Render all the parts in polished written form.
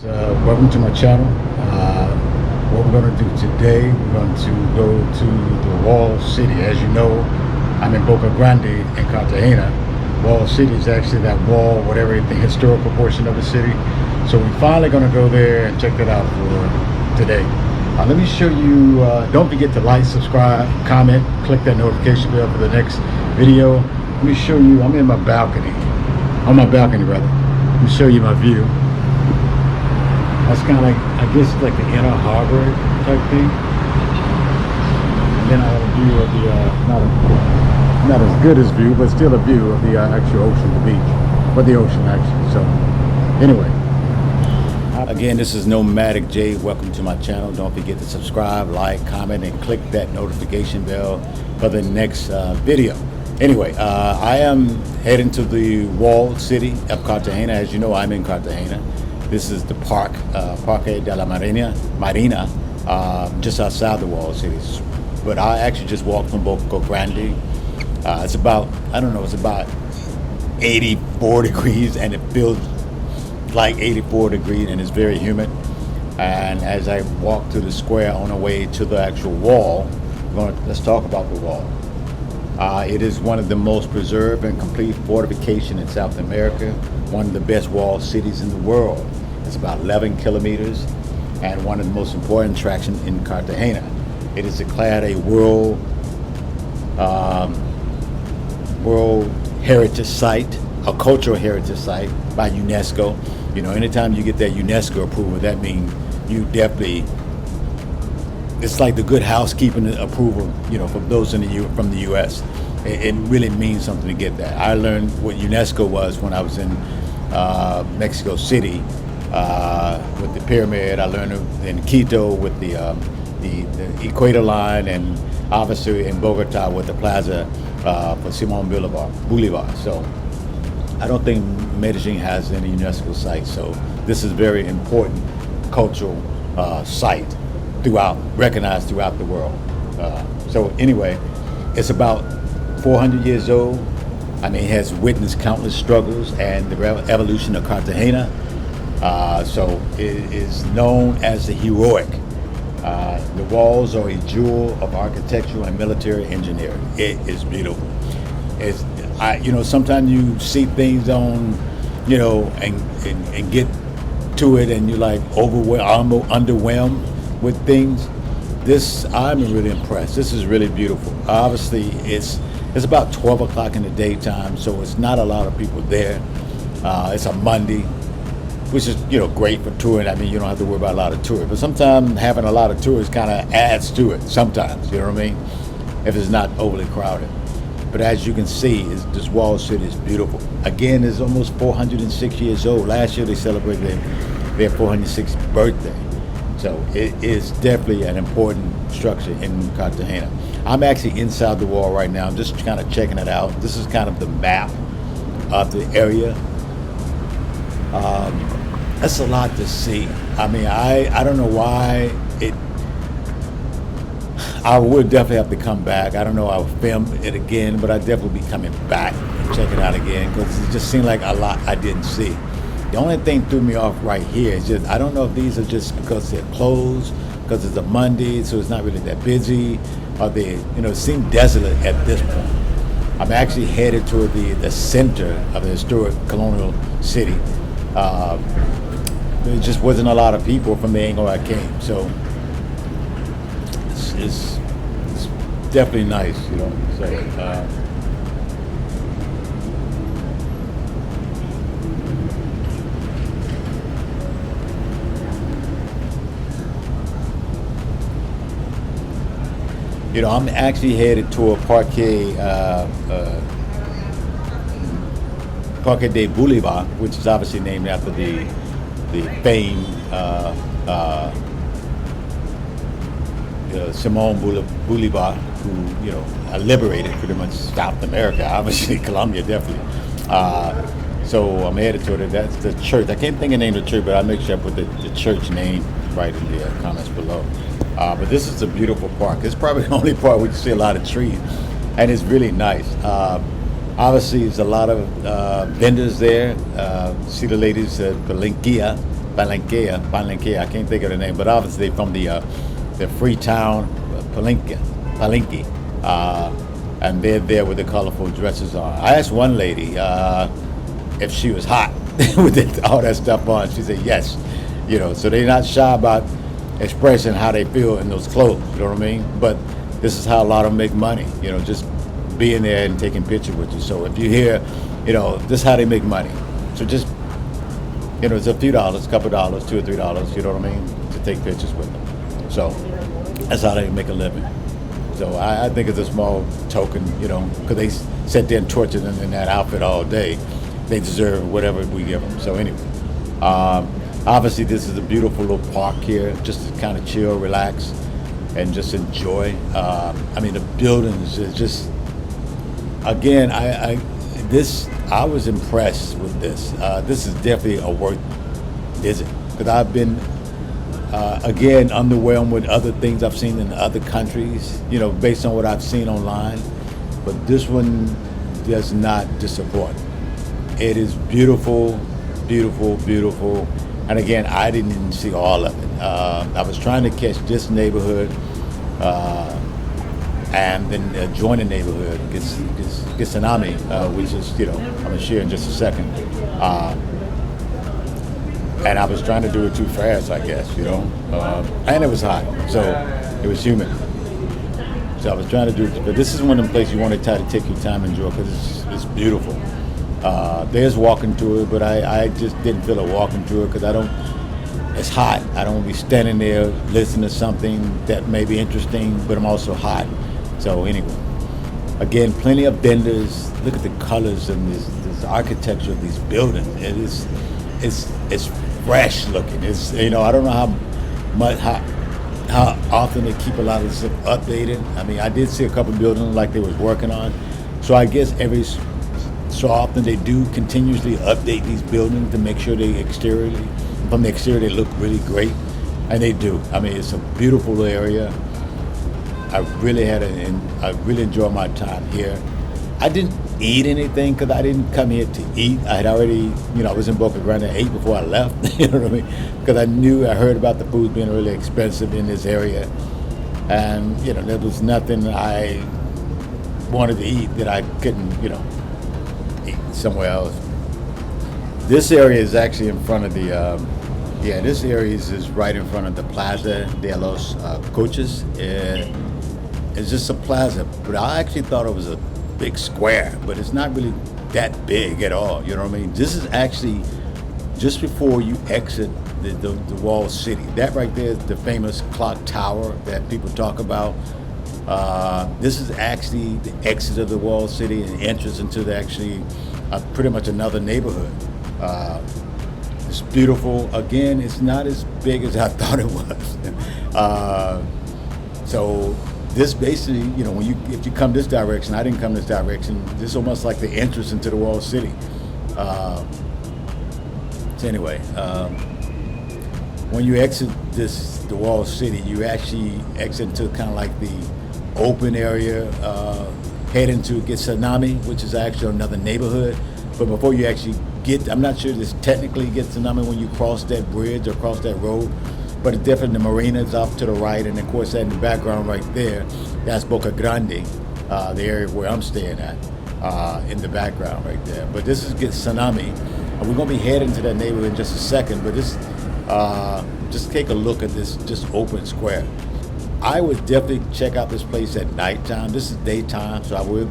Welcome to my channel. What we're going to do today, we're going to go to the Wall City. As you know, I'm in Boca Grande in Cartagena. Wall City is actually that wall, whatever, the historical portion of the city. So we're finally going to go there and check that out for today. Let me show you, don't forget to like, subscribe, comment, click that notification bell for the next video. Let me show you, I'm in my balcony, on my balcony rather. Let me show you my view. That's kind of like, I guess, like the inner harbor type thing. And then I have a view of the, not as good as view, but still a view of the actual ocean, the beach. But the ocean, actually. So, anyway. Again, this is Nomadic J. Welcome to my channel. Don't forget to subscribe, like, comment, and click that notification bell for the next video. Anyway, I am heading to the Wall City of Cartagena. As you know, I'm in Cartagena. This is the park, Parque de la Marina, just outside the Wall City. But I actually just walked from Boca Grande. It's about, I don't know, it's about 84 degrees, and it feels like 84 degrees, and it's very humid. And as I walk to the square on the way to the actual wall, let's talk about the wall. It is one of the most preserved and complete fortification in South America, one of the best walled cities in the world. It's about 11 kilometers and one of the most important attractions in Cartagena. It is declared a World Heritage Site, a cultural heritage site by UNESCO. You know, anytime you get that UNESCO approval, that means you definitely, it's like the good housekeeping approval, you know, from those from the U.S. It really means something to get that. I learned what UNESCO was when I was in Mexico City with the pyramid. I learned it in Quito with the Equator Line, and obviously in Bogota with the Plaza for Simón Bolivar. So I don't think Medellin has any UNESCO sites. So this is a very important cultural site recognized throughout the world. So anyway, it's about 400 years old. I mean, it has witnessed countless struggles and the evolution of Cartagena. So it is known as the heroic. The walls are a jewel of architectural and military engineering. It is beautiful. Sometimes you see things on, and get to it, and you're like underwhelmed with things. I'm really impressed. This is really beautiful. Obviously, it's about 12 o'clock in the daytime, so it's not a lot of people there. It's a Monday, which is, great for touring. I mean, you don't have to worry about a lot of tourists, but sometimes having a lot of tourists kind of adds to it sometimes, you know what I mean? If it's not overly crowded. But as you can see, this Wall City is beautiful. Again, it's almost 406 years old. Last year they celebrated their 406th birthday. So it is definitely an important structure in Cartagena. I'm actually inside the wall right now. I'm just kind of checking it out. This is kind of the map of the area. That's a lot to see. I mean, I don't know why I would definitely have to come back. I don't know, I'll film it again, but I'd definitely be coming back and check it out again, because it just seemed like a lot I didn't see. The only thing threw me off right here is just, I don't know if these are just because they're closed, because it's a Monday, so it's not really that busy, or it seemed desolate at this point. I'm actually headed toward the center of the historic colonial city. There just wasn't a lot of people from the angle I came, so it's definitely nice, So, I'm actually headed toward Parque de Bolivar, which is obviously named after the famed Simón Bolivar, who liberated pretty much South America. Obviously, Colombia definitely. So I'm headed toward it. That's the church. I can't think of the name of the church, but I'll make sure I put the church name right in the comments below. But this is a beautiful park. It's probably the only park where you see a lot of trees, and it's really nice. Obviously, there's a lot of vendors there. See the ladies at Palenquia, Palenque. I can't think of the name, but obviously from the Freetown, Palenque, and they're there with the colorful dresses on. I asked one lady if she was hot with all that stuff on. She said yes. So they're not shy about expressing how they feel in those clothes. You know what I mean? But this is how a lot of them make money. Just being there and taking pictures with you. So if you hear, this is how they make money. So just it's a few dollars, a couple dollars, $2 or $3. You know what I mean? To take pictures with them. So that's how they make a living. So I think it's a small token, because they sit there and torture them in that outfit all day. They deserve whatever we give them. So anyway, obviously this is a beautiful little park here, just to kind of chill, relax, and just enjoy. The buildings is just, again, I was impressed with this. This is definitely a worth visit, because I've been again underwhelmed with other things I've seen in other countries, based on what I've seen online. But this one does not disappoint. It is beautiful, beautiful, beautiful. And again, I didn't even see all of it. I was trying to catch this neighborhood and then the adjoining neighborhood, Gitsanami, which is, I'm going to share in just a second. And I was trying to do it too fast, I guess, and it was hot, so it was humid. So I was trying to do it, but this is one of the places you want to try to take your time and enjoy, because it's beautiful. There's walking through it, but I just didn't feel like walking through it, because it's hot. I don't want to be standing there listening to something that may be interesting, but I'm also hot. So anyway, again, plenty of vendors. Look at the colors and this architecture of these buildings. It's fresh looking. It's I don't know how often they keep a lot of this stuff updated. I did see a couple of buildings like they was working on. So I guess every so often they do continuously update these buildings to make sure from the exterior they look really great, and they do. It's a beautiful area. I really enjoyed my time here. I didn't eat anything because I didn't come here to eat. I had already, I was in Boca Grande and ate before I left. You know what I mean? Because I heard about the food being really expensive in this area, and there was nothing I wanted to eat that I couldn't, eat somewhere else. This area is actually in front of this area is right in front of the Plaza de los Coches. It's just a plaza, but I actually thought it was a big square, but it's not really that big at all. You know what I mean? This is actually just before you exit the walled city. That right there is the famous clock tower that people talk about. This is actually the exit of the walled city and entrance into pretty much another neighborhood. It's beautiful. Again, it's not as big as I thought it was. So this basically, if you come this direction, I didn't come this direction. This is almost like the entrance into the walled city. So anyway, when you exit the walled city, you actually exit into kind of like the open area, head into Gitsanami, which is actually another neighborhood. But before you actually I'm not sure this technically Gitsanami when you cross that bridge or cross that road, but it's different. The marina is off to the right, and of course that in the background right there, that's Boca Grande, the area where I'm staying at, in the background right there. But this is Gitsanami, and we're gonna be heading to that neighborhood in just a second, but just take a look at this just open square. I would definitely check out this place at nighttime. This is daytime, so I would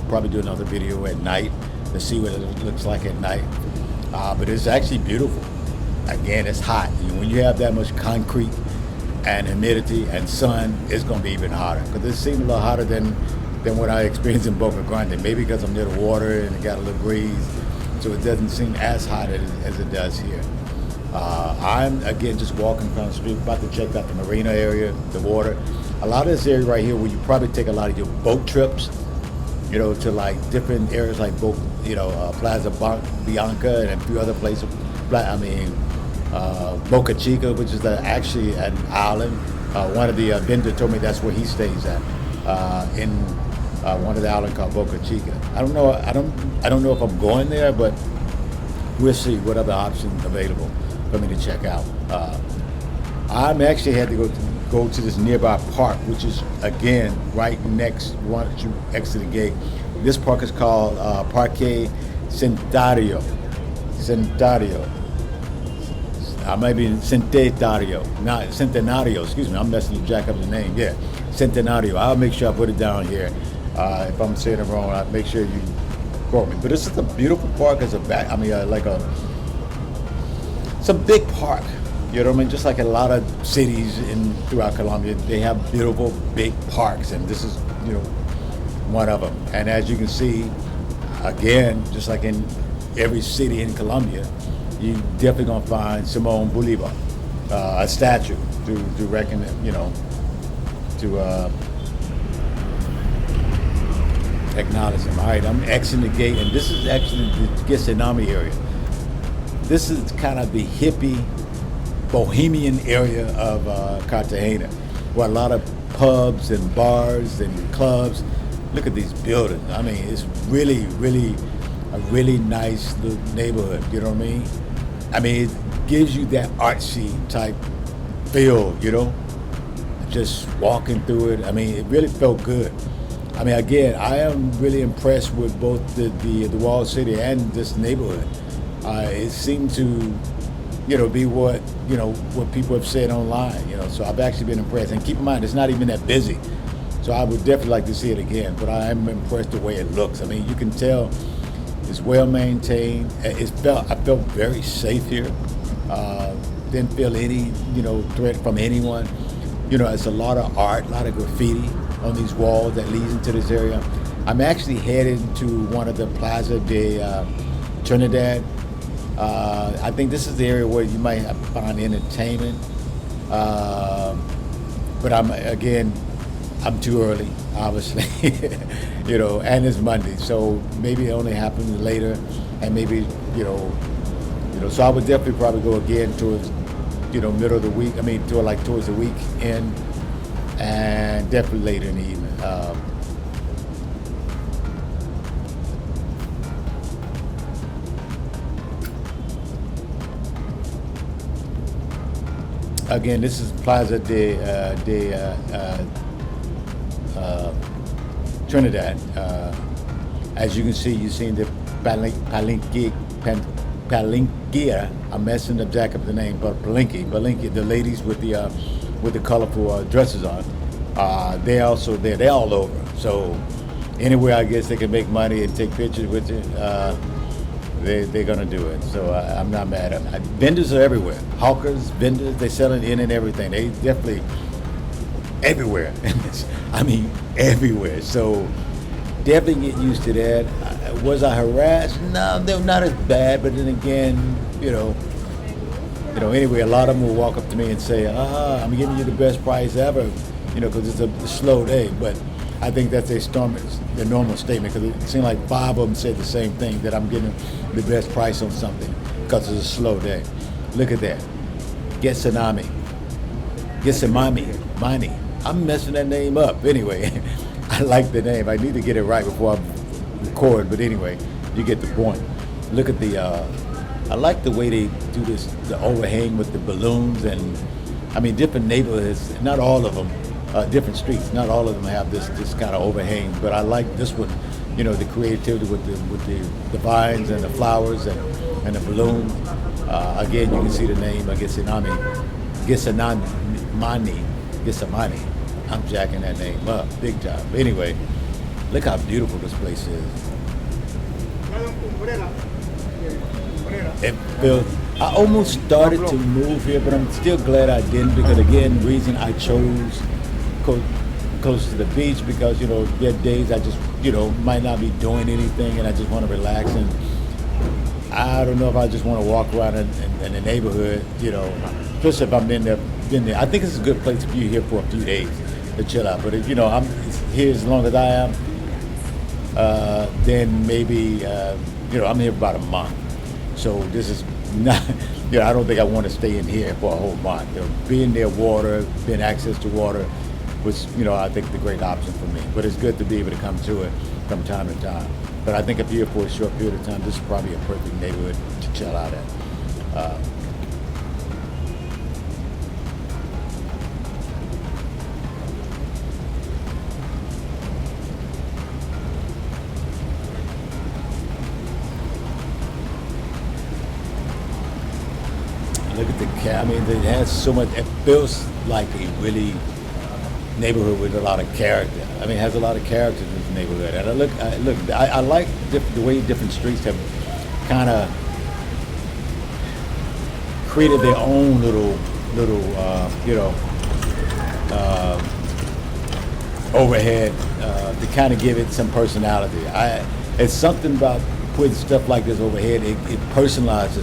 probably do another video at night to see what it looks like at night. But it's actually beautiful. Again, it's hot. When you have that much concrete and humidity and sun, it's going to be even hotter. Because it seems a little hotter than what I experienced in Boca Grande. Maybe because I'm near the water and it got a little breeze, so it doesn't seem as hot as it does here. I'm, again, just walking down the street, about to check out the marina area, the water. A lot of this area right here where you probably take a lot of your boat trips, to like different areas like Plaza Bianca and a few other places. Boca Chica, which is actually an island. One of the vendors told me that's where he stays at, in one of the islands called Boca Chica. I don't know if I'm going there, but we'll see what other options available. for me to check out. I'm actually had to go to this nearby park, which is again right next once you exit the gate. This park is called Parque Centenario. Centenario. I might be Centenario, not Centenario. Excuse me, I'm messing jack up the name. Yeah, Centenario. I'll make sure I put it down here. If I'm saying it wrong, I'll make sure you quote me. But this is a beautiful park. It's a back. I mean, it's a big park. You know what I mean? Just like a lot of cities throughout Colombia, they have beautiful big parks, and this is one of them. And as you can see, again, just like in every city in Colombia, you definitely gonna find Simon Bolivar, a statue to reckon, to acknowledge him. All right, I'm exiting the gate, and this is actually the Gethsemane area. This is kind of the hippie, bohemian area of Cartagena, where a lot of pubs and bars and clubs. Look at these buildings. I mean, it's really, really a really nice little neighborhood. You know what I mean? I mean, it gives you that artsy type feel, just walking through it. I mean, it really felt good. I mean, again, I am really impressed with both the walled city and this neighborhood. It seemed to, be what people have said online. So I've actually been impressed. And keep in mind, it's not even that busy. So I would definitely like to see it again. But I am impressed the way it looks. I mean, you can tell it's well maintained. I felt very safe here. Didn't feel any, threat from anyone. It's a lot of art, a lot of graffiti on these walls that leads into this area. I'm actually headed to one of the Plaza de Trinidad. I think this is the area where you might find entertainment. But I'm too early, obviously, and it's Monday, so maybe it only happens later, and maybe, so I would definitely probably go again towards, middle of the week. I mean, towards the weekend, and definitely later in the evening. Again, this is Plaza de Trinidad. As you can see, you've seen the Palenquera. I'm messing up jack up the name, but Palenque, the ladies with the colorful dresses on. They're also there. They're all over. So anywhere I guess they can make money and take pictures with you, they're gonna do it. So I'm not mad at them. Vendors are everywhere. Hawkers, vendors, they selling in and everything. They definitely everywhere. I mean, everywhere. So definitely get used to that. Was I harassed? No, they're not as bad. But then again, anyway, a lot of them will walk up to me and say, I'm giving you the best price ever, because it's a slow day. But I think that's their normal statement, because it seemed like 5 of them said the same thing, that I'm getting the best price on something because it's a slow day. Look at that. Gethsemane. Mani. I'm messing that name up. Anyway, I like the name. I need to get it right before I record, but anyway, you get the point. Look at I like the way they do this, the overhang with the balloons, and I mean, different neighborhoods, not all of them, different streets, not all of them have this kind of overhang, but I like this one, the creativity with the vines and the flowers and the balloons. Again, you can see the name, Gethsemane. I'm jacking that name up, big time. Anyway, look how beautiful this place is. It feels, I almost started to move here, but I'm still glad I didn't, because again, reason I chose close to the beach, because there are days I just might not be doing anything and I just want to relax, and I don't know if I just want to walk around in the neighborhood, especially if I've been there. I think it's a good place to be here for a few days to chill out. But if I'm here as long as I am, then maybe I'm here for about a month. So this is not, I don't think I want to stay in here for a whole month. Being near water, being access to water was, I think the great option for me. But it's good to be able to come to it from time to time. But I think if you're here for a short period of time, this is probably a perfect neighborhood to chill out at. I mean, it has so much. It feels like a really neighborhood with a lot of character. I mean, it has a lot of character in this neighborhood. And I like the way different streets have kind of created their own little overhead to kind of give it some personality. It's something about putting stuff like this overhead. It personalizes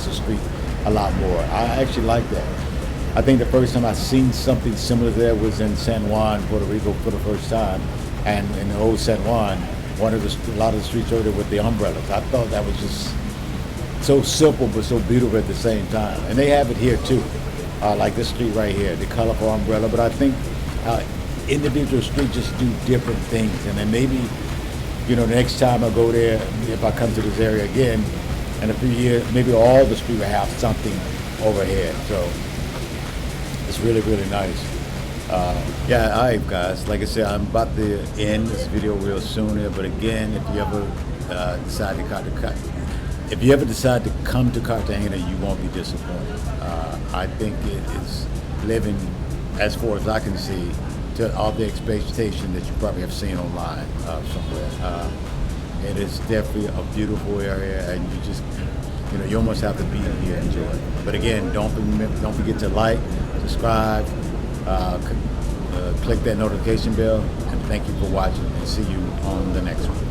the street a lot more. I actually like that. I think the first time I seen something similar to that was in San Juan, Puerto Rico, for the first time, and in the old San Juan, a lot of the streets over there with the umbrellas. I thought that was just so simple but so beautiful at the same time. And they have it here too, like this street right here, the colorful umbrella. But I think individual streets just do different things, and then maybe, the next time I go there, if I come to this area again in a few years, maybe all the street will have something overhead. So it's really, really nice. Yeah, all right, guys. Like I said, I'm about to end this video real soon here. But again, if you ever decide to come to Cartagena, you won't be disappointed. I think it is living, as far as I can see, to all the expectation that you probably have seen online somewhere. It is definitely a beautiful area, and you just, you almost have to be here and enjoy it. But again, don't forget to like, subscribe, click that notification bell, and thank you for watching, and see you on the next one.